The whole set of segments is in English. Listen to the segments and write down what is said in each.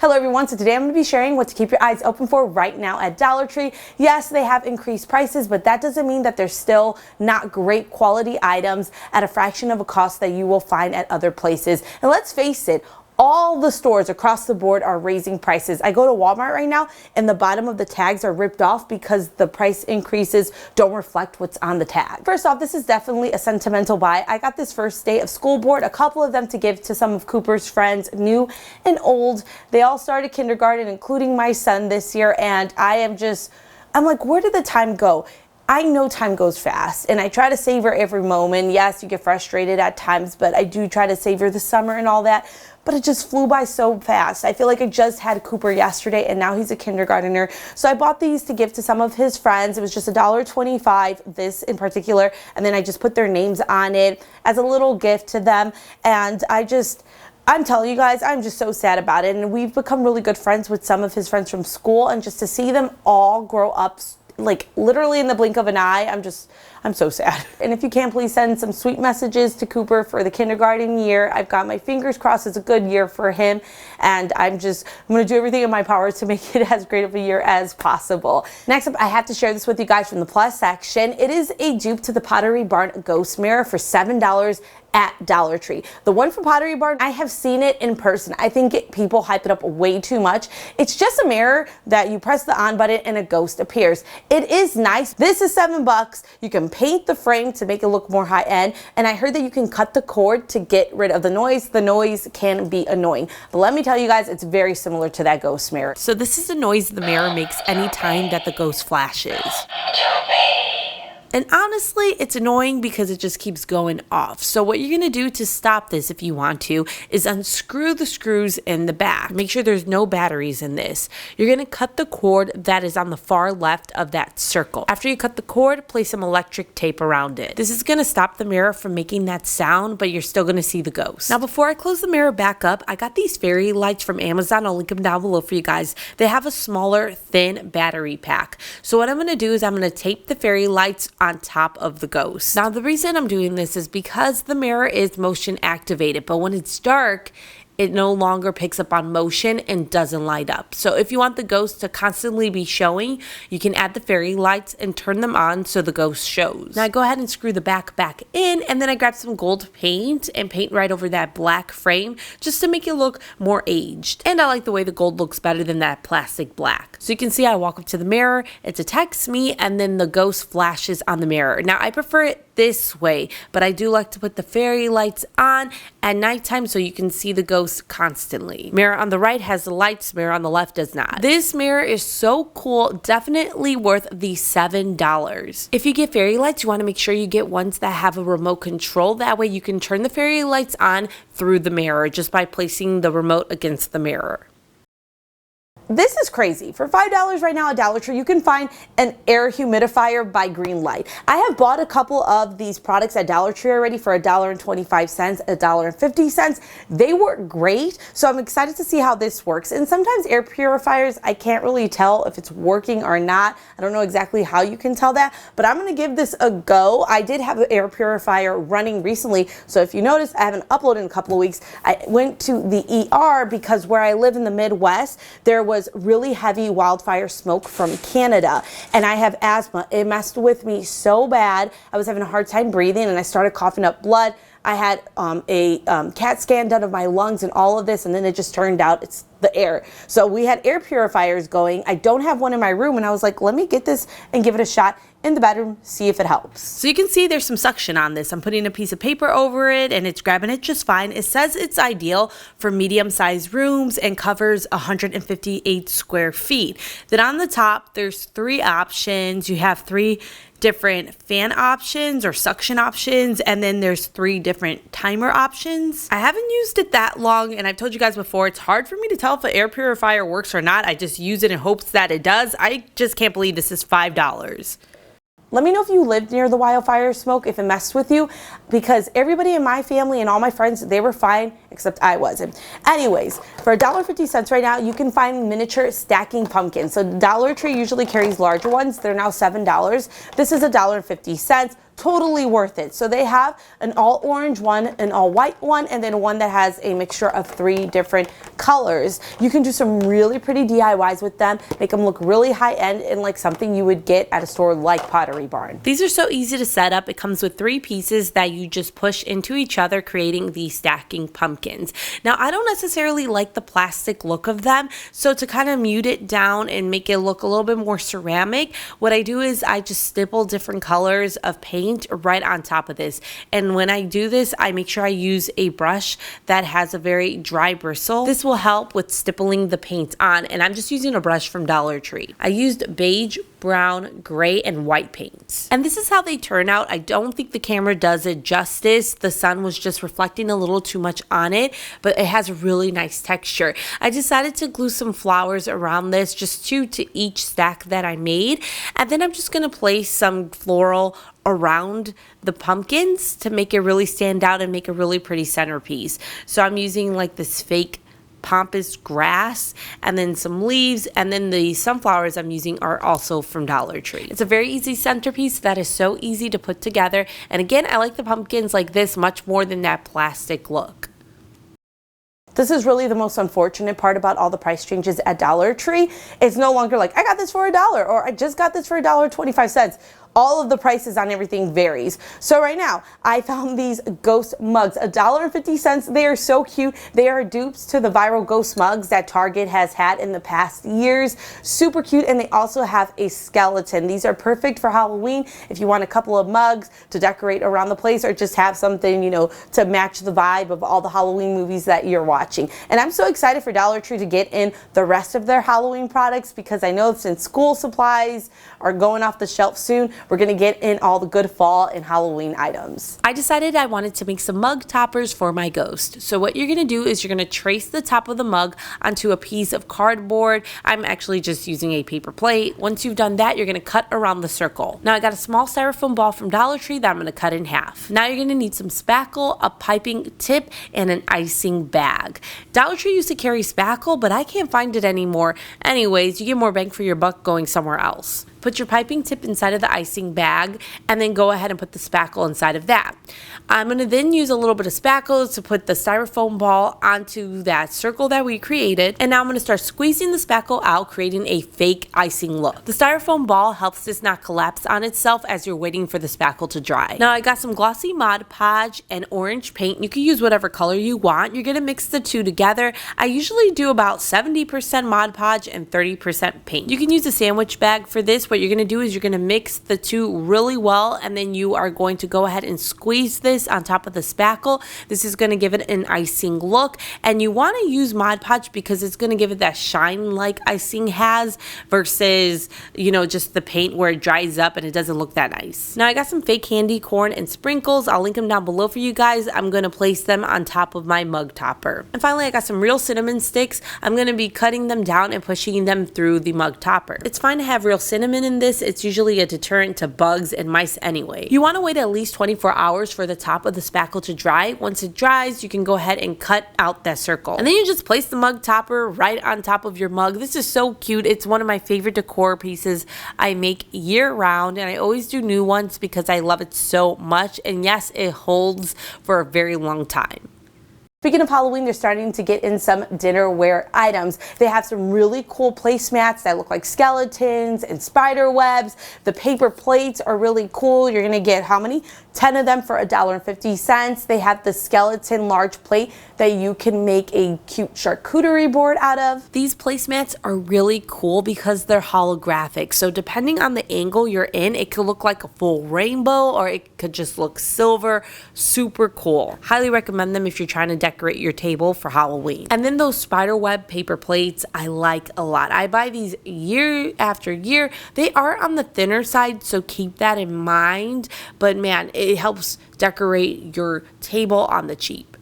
Hello everyone, so today I'm going to be sharing what to keep your eyes open for right now at Dollar Tree. Yes, they have increased prices, but that doesn't mean that they're still not great quality items at a fraction of a cost that you will find at other places. And let's face it, all the stores across the board are raising prices. I go to Walmart right now and the bottom of the tags are ripped off because the price increases don't reflect what's on the tag. First off, this is definitely a sentimental buy. I got this first day of school board, a couple of them to give to some of Cooper's friends, new and old. They all started kindergarten, including my son this year, and I'm like, where did the time go? I know time goes fast and I try to savor every moment. Yes, you get frustrated at times, but I do try to savor the summer and all that. But it just flew by so fast. I feel like I just had Cooper yesterday and now he's a kindergartner. So I bought these to give to some of his friends. It was just $1.25, this in particular. And then I just put their names on it as a little gift to them. And I'm telling you guys, I'm just so sad about it. And we've become really good friends with some of his friends from school. And just to see them all grow up like literally in the blink of an eye, I'm so sad. And if you can, please send some sweet messages to Cooper for the kindergarten year. I've got my fingers crossed it's a good year for him. And I'm gonna do everything in my power to make it as great of a year as possible. Next up, I have to share this with you guys from the plus section. It is a dupe to the Pottery Barn Ghost Mirror for $7 at Dollar Tree. The one from Pottery Barn, I have seen it in person. I think people hype it up way too much. It's just a mirror that you press the on button and a ghost appears. It is nice. This is $7. You can paint the frame to make it look more high end. And I heard that you can cut the cord to get rid of the noise. The noise can be annoying. But let me tell you guys, it's very similar to that ghost mirror. So this is the noise the mirror makes anytime that the ghost flashes. And honestly, it's annoying because it just keeps going off. So what you're going to do to stop this, if you want to, is unscrew the screws in the back. Make sure there's no batteries in this. You're going to cut the cord that is on the far left of that circle. After you cut the cord, place some electric tape around it. This is going to stop the mirror from making that sound, but you're still going to see the ghost. Now, before I close the mirror back up, I got these fairy lights from Amazon. I'll link them down below for you guys. They have a smaller, thin battery pack. So what I'm going to do is I'm going to tape the fairy lights on top of the ghost. Now, the reason I'm doing this is because the mirror is motion activated, but when it's dark, it no longer picks up on motion and doesn't light up. So if you want the ghost to constantly be showing, you can add the fairy lights and turn them on so the ghost shows. Now I go ahead and screw the back in, and then I grab some gold paint and paint right over that black frame just to make it look more aged. And I like the way the gold looks better than that plastic black. So you can see I walk up to the mirror, it detects me, and then the ghost flashes on the mirror. Now I prefer it this way, but I do like to put the fairy lights on at nighttime so you can see the ghost constantly. Mirror on the right has the lights, mirror on the left does not. This mirror is so cool, definitely worth the $7. If you get fairy lights, you want to make sure you get ones that have a remote control. That way you can turn the fairy lights on through the mirror just by placing the remote against the mirror. This is crazy. For $5 right now at Dollar Tree, you can find an air humidifier by Greenlight. I have bought a couple of these products at Dollar Tree already for $1.25, $1.50. They work great, so I'm excited to see how this works. And sometimes air purifiers, I can't really tell if it's working or not. I don't know exactly how you can tell that, but I'm gonna give this a go. I did have an air purifier running recently, so if you notice, I haven't uploaded in a couple of weeks. I went to the ER because where I live in the Midwest, there was really heavy wildfire smoke from Canada, and I have asthma. It messed with me so bad. I was having a hard time breathing and I started coughing up blood. I had a CAT scan done of my lungs and all of this, and then it just turned out it's the air. So we had air purifiers going. I don't have one in my room, and I was like, let me get this and give it a shot in the bedroom, see if it helps. So you can see there's some suction on this. I'm putting a piece of paper over it and it's grabbing it just fine. It says it's ideal for medium-sized rooms and covers 158 square feet. Then on the top, there's 3 options. You have 3 different fan options or suction options, and then there's 3 different timer options. I haven't used it that long, and I've told you guys before, it's hard for me to tell if an air purifier works or not. I just use it in hopes that it does. I just can't believe this is $5. Let me know if you lived near the wildfire smoke, if it messed with you, because everybody in my family and all my friends, they were fine, except I wasn't. Anyways, for $1.50 right now, you can find miniature stacking pumpkins. So Dollar Tree usually carries larger ones. They're now $7. This is $1.50. totally worth it. So they have an all orange one, an all white one, and then one that has a mixture of 3 different colors. You can do some really pretty DIYs with them, make them look really high end and like something you would get at a store like Pottery Barn. These are so easy to set up. It comes with 3 pieces that you just push into each other, creating the stacking pumpkins. Now, I don't necessarily like the plastic look of them, so to kind of mute it down and make it look a little bit more ceramic, what I do is I just stipple different colors of paint right on top of this. And when I do this, I make sure I use a brush that has a very dry bristle. This will help with stippling the paint on, and I'm just using a brush from Dollar Tree. I used beige, brown, gray, and white paints. And this is how they turn out. I don't think the camera does it justice. The sun was just reflecting a little too much on it, but it has a really nice texture. I decided to glue some flowers around this, just 2 to each stack that I made. And then I'm just gonna place some floral around the pumpkins to make it really stand out and make a really pretty centerpiece. So I'm using like this fake pampas grass and then some leaves, and then the sunflowers I'm using are also from Dollar Tree. It's a very easy centerpiece that is so easy to put together, and again, I like the pumpkins like this much more than that plastic look. This is really the most unfortunate part about all the price changes at Dollar Tree. It's no longer like, I got this for $1 or I just got this for $1.25. All of the prices on everything varies. So right now, I found these ghost mugs, $1.50. They are so cute. They are dupes to the viral ghost mugs that Target has had in the past years. Super cute, and they also have a skeleton. These are perfect for Halloween if you want a couple of mugs to decorate around the place or just have something, you know, to match the vibe of all the Halloween movies that you're watching. And I'm so excited for Dollar Tree to get in the rest of their Halloween products, because I know since school supplies are going off the shelf soon, we're gonna get in all the good fall and Halloween items. I decided I wanted to make some mug toppers for my ghost. So what you're gonna do is you're gonna trace the top of the mug onto a piece of cardboard. I'm actually just using a paper plate. Once you've done that, you're gonna cut around the circle. Now I got a small styrofoam ball from Dollar Tree that I'm gonna cut in half. Now you're gonna need some spackle, a piping tip, and an icing bag. Dollar Tree used to carry spackle, but I can't find it anymore. Anyways, you get more bang for your buck going somewhere else. Put your piping tip inside of the icing bag and then go ahead and put the spackle inside of that. I'm going to then use a little bit of spackle to put the styrofoam ball onto that circle that we created. And now I'm going to start squeezing the spackle out, creating a fake icing look. The styrofoam ball helps this not collapse on itself as you're waiting for the spackle to dry. Now I got some glossy Mod Podge and orange paint. You can use whatever color you want. You're going to mix the two together. I usually do about 70% Mod Podge and 30% paint. You can use a sandwich bag for this. What you're going to do is you're going to mix the two really well, and then you are going to go ahead and squeeze this on top of the spackle. This is going to give it an icing look, and you want to use Mod Podge because it's going to give it that shine like icing has versus, you know, just the paint where it dries up and it doesn't look that nice. Now I got some fake candy corn and sprinkles. I'll link them down below for you guys. I'm going to place them on top of my mug topper. And finally, I got some real cinnamon sticks. I'm going to be cutting them down and pushing them through the mug topper. It's fine to have real cinnamon in this. It's usually a deterrent to bugs and mice anyway. You want to wait at least 24 hours for the top of the spackle to dry. Once it dries, you can go ahead and cut out that circle. And then you just place the mug topper right on top of your mug. This is so cute. It's one of my favorite decor pieces I make year round, and I always do new ones because I love it so much. And yes, it holds for a very long time. Speaking of Halloween, they're starting to get in some dinnerware items. They have some really cool placemats that look like skeletons and spider webs. The paper plates are really cool. You're gonna get how many? 10 of them for $1.50. They have the skeleton large plate that you can make a cute charcuterie board out of. These placemats are really cool because they're holographic. So depending on the angle you're in, it could look like a full rainbow or it could just look silver. Super cool. Highly recommend them if you're trying to decorate your table for Halloween. And then those spiderweb paper plates I like a lot. I buy these year after year. They are on the thinner side, so keep that in mind. But man, it helps decorate your table on the cheap.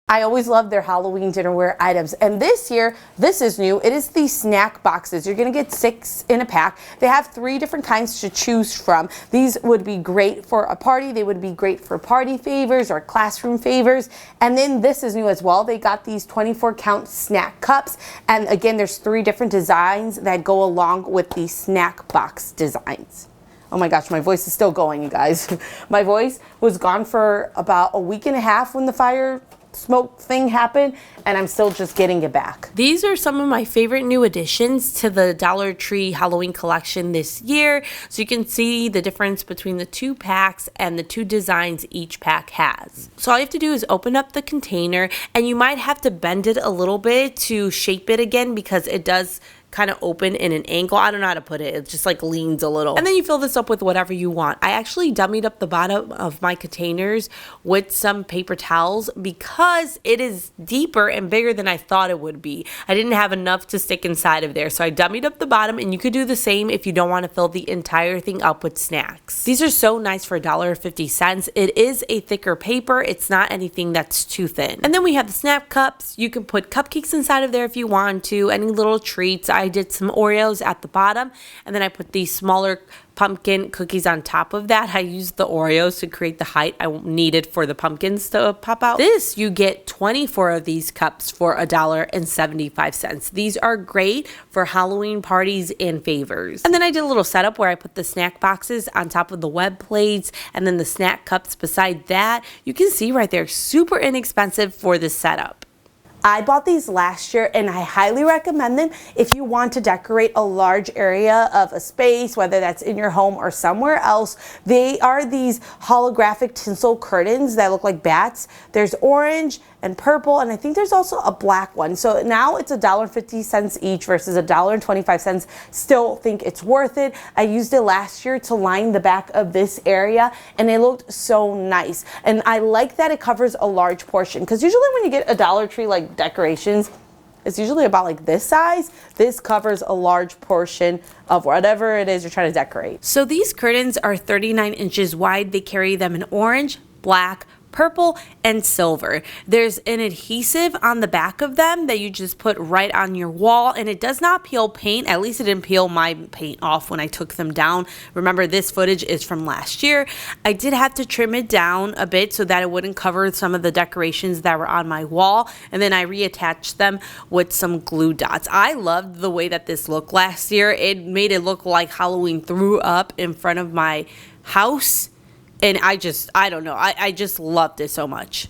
I always love their Halloween dinnerware items, and this year, this is new. It is the snack boxes. You're gonna get 6 in a pack. They have 3 different kinds to choose from. These would be great for a party. They would be great for party favors or classroom favors. And then this is new as well. They got these 24-count snack cups, and again, there's 3 different designs that go along with the snack box designs. Oh my gosh, my voice is still going, you guys. My voice was gone for about a week and a half when the fire smoke thing happened, and I'm still just getting it back. These are some of my favorite new additions to the Dollar Tree Halloween collection this year. So you can see the difference between the 2 packs and the 2 designs each pack has. So all you have to do is open up the container, and you might have to bend it a little bit to shape it again because it does kind of open in an angle. I don't know how to put it. It just like leans a little. And then you fill this up with whatever you want. I actually dummied up the bottom of my containers with some paper towels because it is deeper and bigger than I thought it would be. I didn't have enough to stick inside of there. So I dummied up the bottom, and you could do the same if you don't want to fill the entire thing up with snacks. These are so nice for $1.50. It is a thicker paper. It's not anything that's too thin. And then we have the snap cups. You can put cupcakes inside of there if you want to, any little treats. I did some Oreos at the bottom, and then I put these smaller pumpkin cookies on top of that. I used the Oreos to create the height I needed for the pumpkins to pop out. This, you get 24 of these cups for $1.75. These are great for Halloween parties and favors. And then I did a little setup where I put the snack boxes on top of the web plates and then the snack cups beside that. You can see right there, super inexpensive for this setup. I bought these last year, and I highly recommend them if you want to decorate a large area of a space, whether that's in your home or somewhere else. They are these holographic tinsel curtains that look like bats. There's orange and purple, and I think there's also a black one. So now it's $1.50 each versus $1.25. Still think it's worth it. I used it last year to line the back of this area, and it looked so nice. And I like that it covers a large portion, because usually when you get a Dollar Tree like decorations, it's usually about like this size. This covers a large portion of whatever it is you're trying to decorate. So these curtains are 39 inches wide. They carry them in orange, black, purple, and silver. There's an adhesive on the back of them that you just put right on your wall, and it does not peel paint. At least it didn't peel my paint off when I took them down. Remember, this footage is from last year. I did have to trim it down a bit so that it wouldn't cover some of the decorations that were on my wall, and then I reattached them with some glue dots. I loved the way that this looked last year. It made it look like Halloween threw up in front of my house. And I don't know, I just loved it so much.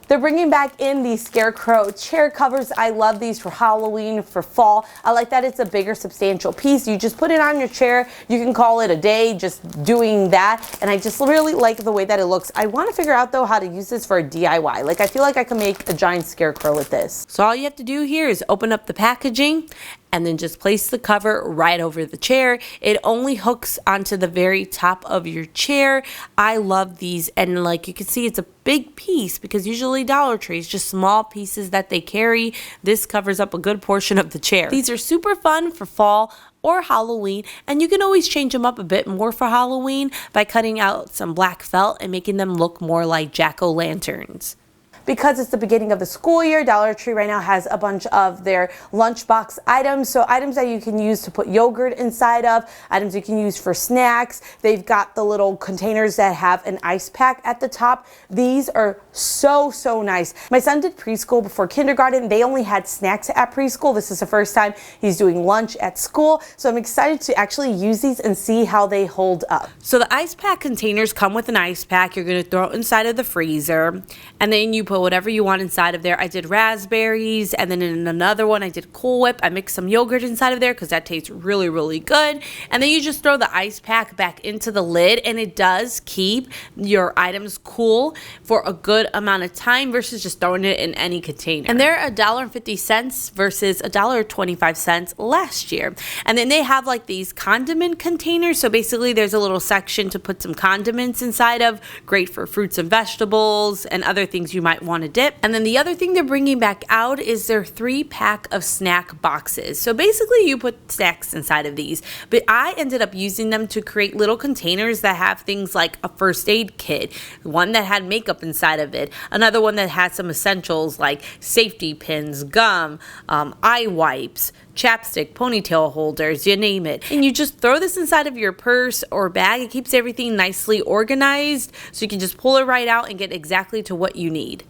They're bringing back in these scarecrow chair covers. I love these for Halloween, for fall. I like that it's a bigger, substantial piece. You just put it on your chair. You can call it a day just doing that. And I just really like the way that it looks. I want to figure out, though, how to use this for a DIY. Like, I feel like I can make a giant scarecrow with this. So all you have to do here is open up the packaging and then just place the cover right over the chair. It only hooks onto the very top of your chair. I love these, and like you can see, it's a big piece because usually Dollar Tree is just small pieces that they carry. This covers up a good portion of the chair. These are super fun for fall or Halloween, and you can always change them up a bit more for Halloween by cutting out some black felt and making them look more like jack-o'-lanterns. Because it's the beginning of the school year, Dollar Tree right now has a bunch of their lunchbox items. So items that you can use to put yogurt inside of, items you can use for snacks. They've got the little containers that have an ice pack at the top. These are so nice. My son did preschool before kindergarten. They only had snacks at preschool. This is the first time he's doing lunch at school. So I'm excited to actually use these and see how they hold up. So the ice pack containers come with an ice pack. You're going to throw it inside of the freezer, and then you put whatever you want inside of there. I did raspberries, and then in another one I did Cool Whip. I mixed some yogurt inside of there because that tastes really good. And then you just throw the ice pack back into the lid, and it does keep your items cool for a good amount of time versus just throwing it in any container. And they're $1.50 versus $1.25 last year. And then they have like these condiment containers. So basically there's a little section to put some condiments inside of, great for fruits and vegetables and other things you might want to dip. And then the other thing they're bringing back out is their 3-pack of snack boxes. So basically you put snacks inside of these, but I ended up using them to create little containers that have things like a first aid kit, one that had makeup inside of it, another one that had some essentials like safety pins, gum, eye wipes, chapstick, ponytail holders, you name it. And you just throw this inside of your purse or bag. It keeps everything nicely organized, so you can just pull it right out and get exactly to what you need.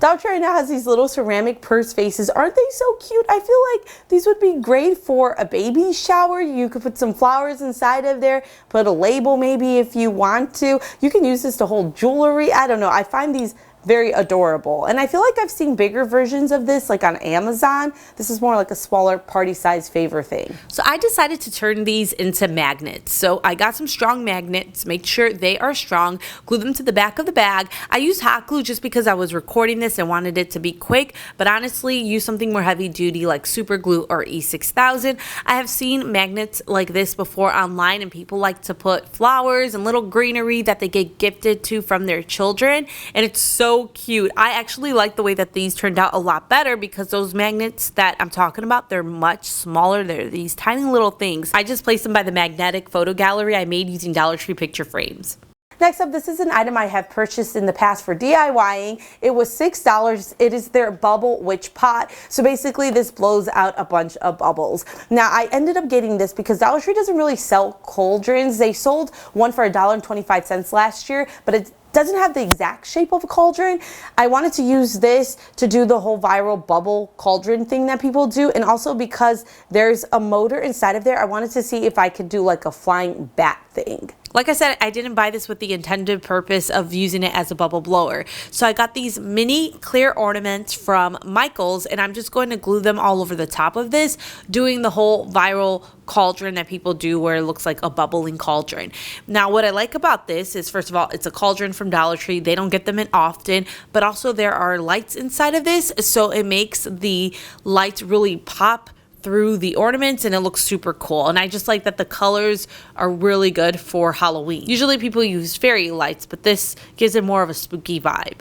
Dollar Tree right now has these little ceramic purse faces. Aren't they so cute? I feel like these would be great for a baby shower. You could put some flowers inside of there, put a label maybe if you want to. You can use this to hold jewelry. I don't know. I find these very adorable, and I feel like I've seen bigger versions of this like on Amazon. This is more like a smaller party size favor thing. So I decided to turn these into magnets. So I got some strong magnets, make sure they are strong, glue them to the back of the bag. I used hot glue just because I was recording this and wanted it to be quick, but honestly use something more heavy duty like super glue or E6000. I have seen magnets like this before online, and people like to put flowers and little greenery that they get gifted to from their children, and it's so cute. I actually like the way that these turned out a lot better because those magnets that I'm talking about, they're much smaller. They're these tiny little things. I just placed them by the magnetic photo gallery I made using Dollar Tree picture frames. Next up, this is an item I have purchased in the past for DIYing. It was $6. It is their bubble witch pot. So basically this blows out a bunch of bubbles. Now I ended up getting this because Dollar Tree doesn't really sell cauldrons. They sold one for $1.25 last year, but it doesn't have the exact shape of a cauldron. I wanted to use this to do the whole viral bubble cauldron thing that people do, and also because there's a motor inside of there, I wanted to see if I could do like a flying bat thing. Like I said, I didn't buy this with the intended purpose of using it as a bubble blower. So I got these mini clear ornaments from Michael's, and I'm just going to glue them all over the top of this, doing the whole viral cauldron that people do where it looks like a bubbling cauldron. Now, what I like about this is, first of all, it's a cauldron from Dollar Tree. They don't get them in often, but also there are lights inside of this, so it makes the lights really pop through the ornaments, and it looks super cool. And I just like that the colors are really good for Halloween. Usually people use fairy lights, but this gives it more of a spooky vibe.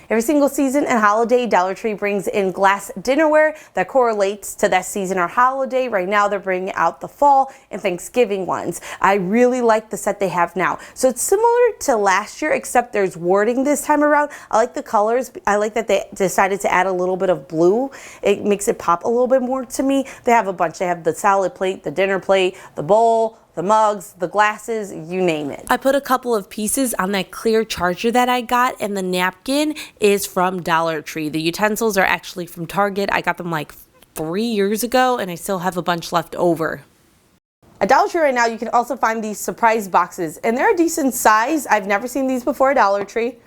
Every single season and holiday, Dollar Tree brings in glass dinnerware that correlates to that season or holiday. Right now, they're bringing out the fall and Thanksgiving ones. I really like the set they have now. So it's similar to last year, except there's wording this time around. I like the colors. I like that they decided to add a little bit of blue. It makes it pop a little bit more to me. They have a bunch. They have the salad plate, the dinner plate, the bowl, the mugs, the glasses, you name it. I put a couple of pieces on that clear charger that I got, and the napkin is from Dollar Tree. The utensils are actually from Target. I got them like 3 years ago, and I still have a bunch left over. At Dollar Tree right now, you can also find these surprise boxes, and they're a decent size. I've never seen these before at Dollar Tree.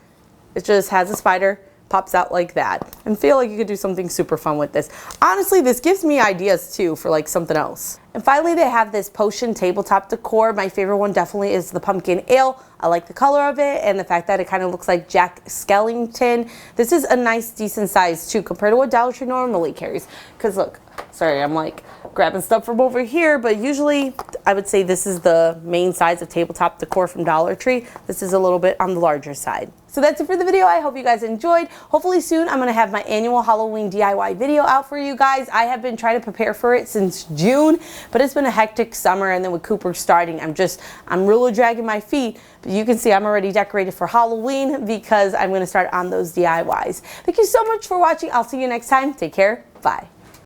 It just has a spider, pops out like that, and feel like you could do something super fun with this. Honestly, this gives me ideas too for like something else. And finally, they have this potion tabletop decor. My favorite one definitely is the pumpkin ale. I like the color of it and the fact that it kind of looks like Jack Skellington. This is a nice, decent size too compared to what Dollar Tree normally carries. Because look, sorry, I'm like grabbing stuff from over here, but usually I would say this is the main size of tabletop decor from Dollar Tree. This is a little bit on the larger side. So that's it for the video. I hope you guys enjoyed. Hopefully soon I'm going to have my annual Halloween DIY video out for you guys. I have been trying to prepare for it since June, but it's been a hectic summer, and then with Cooper starting, I'm really dragging my feet. But you can see I'm already decorated for Halloween because I'm going to start on those DIYs. Thank you so much for watching. I'll see you next time. Take care. Bye.